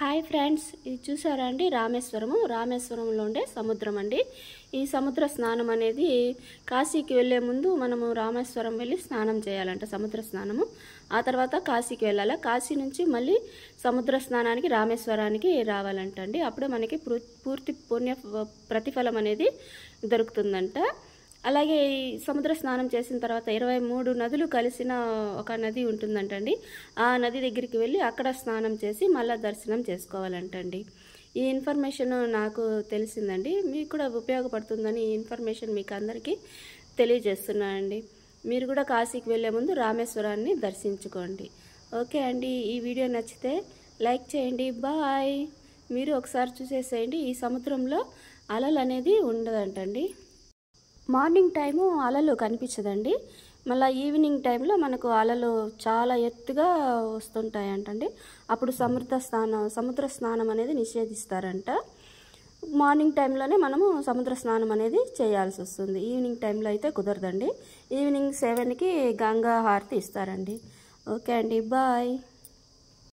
Hi friends, ఇది చూసారా అండి రామేశ్వరంలో ఉండే సముద్రం అండి. ఈ సముద్ర స్నానం అనేది కాశీకి వెళ్ళే ముందు మనము రామేశ్వరం వెళ్ళి స్నానం చేయాలంట, సముద్ర స్నానము. ఆ తర్వాత కాశీకి వెళ్ళాలి. కాశీ నుంచి మళ్ళీ సముద్ర స్నానానికి రామేశ్వరానికి రావాలంటండి. అప్పుడే మనకి పూర్తి పుణ్య ప్రతిఫలం అనేది దొరుకుతుందంట. అలాగే ఈ సముద్ర స్నానం చేసిన తర్వాత 23 నదులు కలిసిన ఒక నది ఉంటుందంటండి. ఆ నది దగ్గరికి వెళ్ళి అక్కడ స్నానం చేసి మళ్ళీ దర్శనం చేసుకోవాలంటండి. ఈ ఇన్ఫర్మేషన్ నాకు తెలిసిందండి, మీకు కూడా ఉపయోగపడుతుందని ఈ ఇన్ఫర్మేషన్ మీకు అందరికీ తెలియజేస్తున్నానండి. మీరు కూడా కాశీకి వెళ్ళే ముందు రామేశ్వరాన్ని దర్శించుకోండి. ఓకే అండి, ఈ వీడియో నచ్చితే లైక్ చేయండి. బాయ్. మీరు ఒకసారి చూసేసేయండి. ఈ సముద్రంలో అలలు అనేది ఉండదంటండి. మార్నింగ్ టైము అలలు కనిపించదండి. మళ్ళీ ఈవినింగ్ టైంలో మనకు అలలు చాలా ఎత్తుగా వస్తుంటాయంటండి. అప్పుడు సముద్ర స్నానం అనేది నిషేధిస్తారంట. మార్నింగ్ టైంలోనే మనము సముద్ర స్నానం అనేది చేయాల్సి వస్తుంది. ఈవినింగ్ టైంలో అయితే కుదరదండి. ఈవినింగ్ 7కి గంగా హారతి ఇస్తారండి. ఓకే అండి, బాయ్.